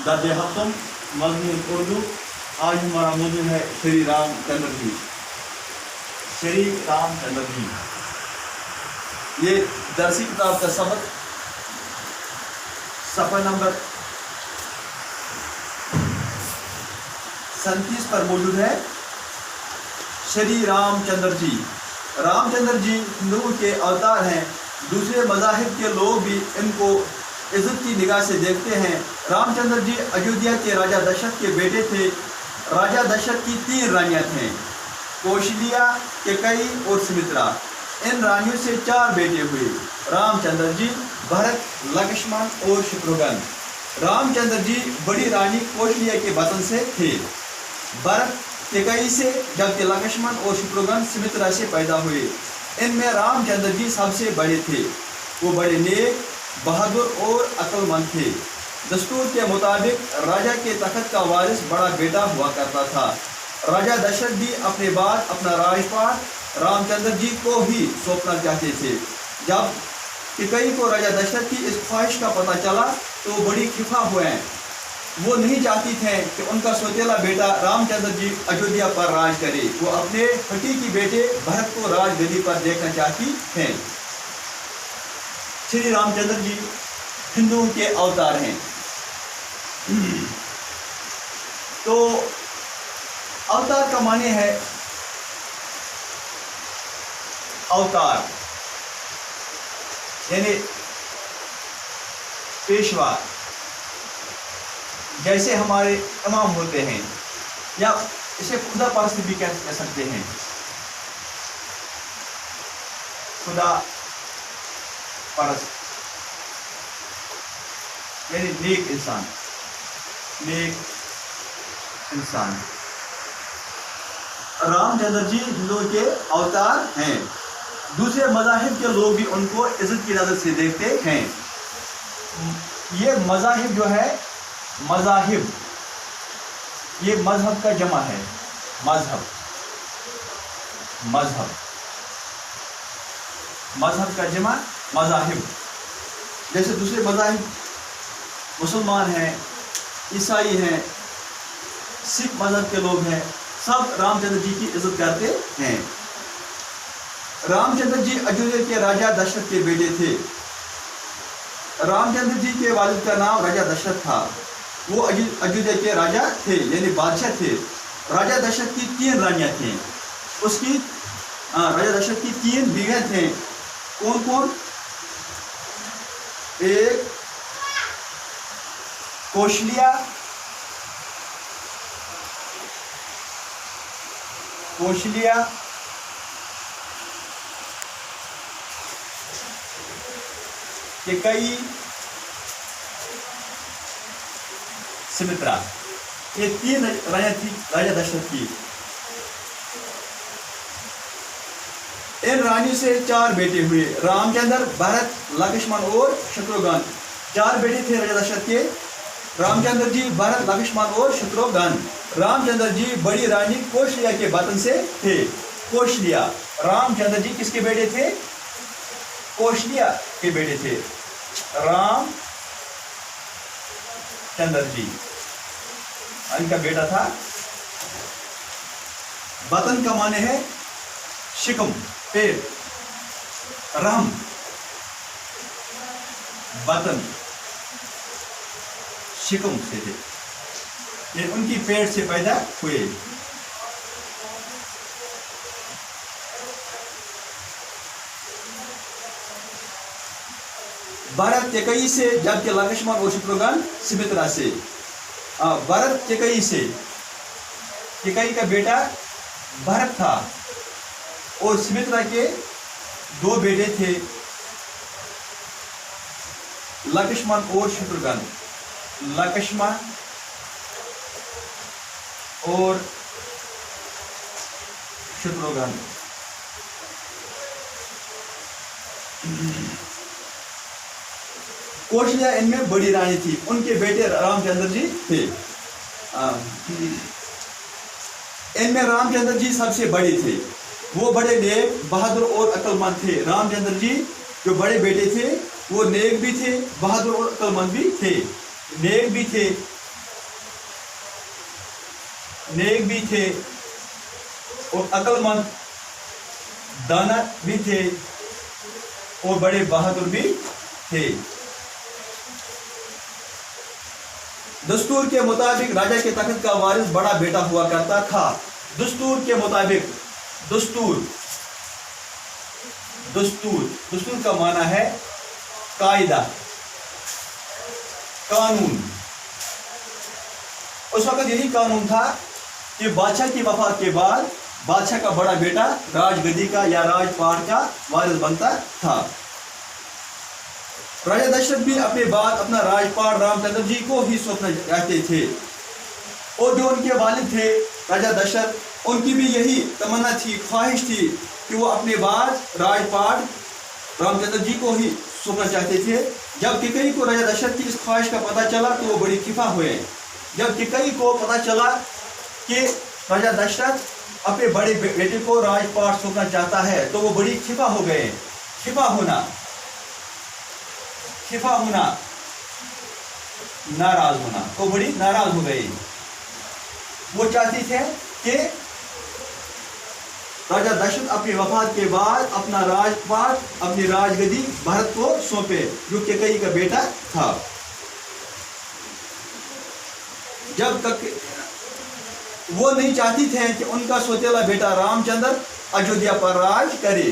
दर्ज हफ्तम मजमून उर्दू। आज हमारा मौजूद है श्री रामचंद्र जी। श्री रामचंद्र जी, ये दरसी किताब का सबक सफ़ा नंबर 37 पर मौजूद है। श्री रामचंद्र जी, रामचंद्र जी हिंदुओं के अवतार हैं। दूसरे मज़ाहिब के लोग भी इनको इज्जत की निगाह से देखते हैं। रामचंद्र जी अयोध्या के राजा दशरथ के बेटे थे। राजा दशरथ की 3 रानियाँ थीं, कौशल्या, कैकेयी और सुमित्रा। इन रानियों से 4 बेटे हुए, रामचंद्र जी, भरत, लक्ष्मण और शत्रुघ्न। रामचंद्र जी बड़ी रानी कौशल्या के वतन से थे, भरत कैकेयी से, जबकि लक्ष्मण और शत्रुघ्न सुमित्रा से पैदा हुए। इनमें रामचंद्र जी सबसे बड़े थे। वो बड़े नेक, बहादुर और अक्लमंद थे। दस्तूर के मुताबिक राजा के तख्त का वारिस बड़ा बेटा हुआ करता था। राजा दशरथ भी अपने बाद अपना राजपाट रामचंद्र जी को ही सौंपना चाहते थे। जब कैकेयी को राजा दशरथ की इस ख्वाहिश का पता चला तो बड़ी खिफा हुए। वो नहीं चाहती थे कि उनका सौतेला बेटा रामचंद्र जी अयोध्या पर राज करे। वो अपने हकीकी बेटे भरत को राजगद्दी पर देखना चाहती हैं। श्री रामचंद्र जी हिंदुओं के अवतार हैं। तो अवतार का माने है अवतार यानी पेशवा, जैसे हमारे इमाम होते हैं, या इसे खुदा परस्त भी कह सकते हैं। खुदा परस्त यानी नेक इंसान, नेक इंसान। रामचंद्र जी हिंदुओं के अवतार हैं। दूसरे मज़ाहिब के लोग भी उनको इज्जत की नज़र से देखते हैं। ये मज़ाहिब जो है, मज़ाहिब ये मजहब का जमा है। मजहब, मजहब, मजहब का जमा मज़ाहिब। जैसे दूसरे मज़ाहिब मुसलमान हैं, ईसाई हैं, सिख मजहब के लोग हैं, सब रामचंद्र जी की इज्जत करते हैं। रामचंद्र जी अयोध्या के राजा दशरथ के बेटे थे। रामचंद्र जी के वालिद का नाम राजा दशरथ था। वो अयोध्या के राजा थे यानी बादशाह थे। राजा दशरथ की 3 रानियाँ थीं। उसकी राजा दशरथ की 3 बीवियाँ थीं। कौन कौन? एक कौशल्या, कौशल्या, कैकेयी, सुमित्रा। ये 3 रानियाँ थी राजा दशरथ की। इन रानियों से 4 बेटे हुए, रामचंद्र, भरत, लक्ष्मण और शत्रुघ्न। 4 बेटे थे राजा दशरथ के, रामचंद्र जी, भरत, लक्ष्मण और शत्रुघ्न। रामचंद्र जी बड़ी रानी कौशल्या के वतन से थे। कौशल्या, रामचंद्र जी किसके बेटे थे? कौशल्या के बेटे थे। रामचंद्र जी इनका बेटा था। वतन का माने है शिकम, पेट, रहम, वतन, शिकम से थे, ये उनकी पेट से पैदा हुए। भरत कैकेयी से, जबकि लक्ष्मण और शत्रुघ्न सुमित्रा से। भरत कैकेयी से, कैकेयी का बेटा भरत था और सुमित्रा के 2 बेटे थे, लक्ष्मण और शत्रुघ्न। लक्ष्मण और शत्रुघ्न। कौशल्या इनमें बड़ी रानी थी। उनके बेटे रामचंद्र जी थे। इनमें रामचंद्र जी सबसे बड़े थे। वो बड़े नेक, बहादुर और अक्लमंद थे। रामचंद्र जी जो बड़े बेटे थे वो नेक भी थे, बहादुर और अक्लमंद भी थे। नेक भी थे, नेक भी थे और अक्लमंद, दाना भी थे और बड़े बहादुर भी थे। दस्तूर के मुताबिक राजा के तख्त का वारिस बड़ा बेटा हुआ करता था। दस्तूर के मुताबिक, दस्तूर दस्तूर दस्तूर का माना है कायदा, कानून। उस वक्त यही कानून था कि बादशाह की वफात के बाद बादशाह का बड़ा बेटा राजगद्दी का या राजपाट का वारिस बनता था। राजा दशरथ भी अपने बाद अपना राजपाट रामचंद्र जी को ही सौंपना चाहते थे और जो उनके वालिद थे राजा दशरथ, उनकी भी यही तमन्ना थी, ख्वाहिश थी कि वो अपने बाद राजपाट रामचंद्र जी को ही सौंपना चाहते थे। जब किकई को राजा दशरथ की इस ख्वाहिश का पता चला तो वो बड़ी खिफा हुए। जब किकई को पता चला कि राजा दशरथ अपने बड़े बेटे को राजपाट सौंपना चाहता है तो वो बड़ी खिफा हो गए। खिफा होना, नाराज होना, तो बड़ी नाराज हो गई। वो चाहती थे कि राजा दशरथ अपनी वफात के बाद अपना राजपाट, अपनी राजगद्दी भरत को सौंपे जो कैकेयी का बेटा था। जब तक वो नहीं चाहती थे कि उनका सौतेला बेटा रामचंद्र अयोध्या पर राज करे,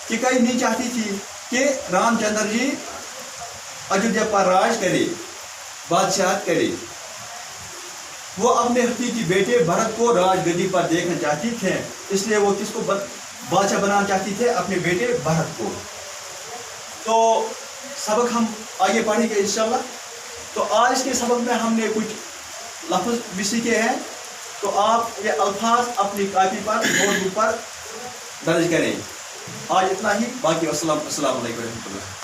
कैकेयी नहीं चाहती थी कि रामचंद्र जी अयोध्या पर राज करे, बादशाहत करे। वो अपने हकीकी बेटे भरत को राजगद्दी पर देखना चाहती थे, इसलिए वो किसको बादशाह बनाना चाहती थे? अपने बेटे भरत को। तो सबक हम आगे पढ़ेंगे इंशाल्लाह। तो आज के सबक में हमने कुछ लफ्ज़ भी सीखे हैं, तो आप ये अल्फाज अपनी कापी पर, नोटबुक पर दर्ज करें। आज इतना ही, बाकी अस्सलाम वालेकुम रहमतुल्लाह।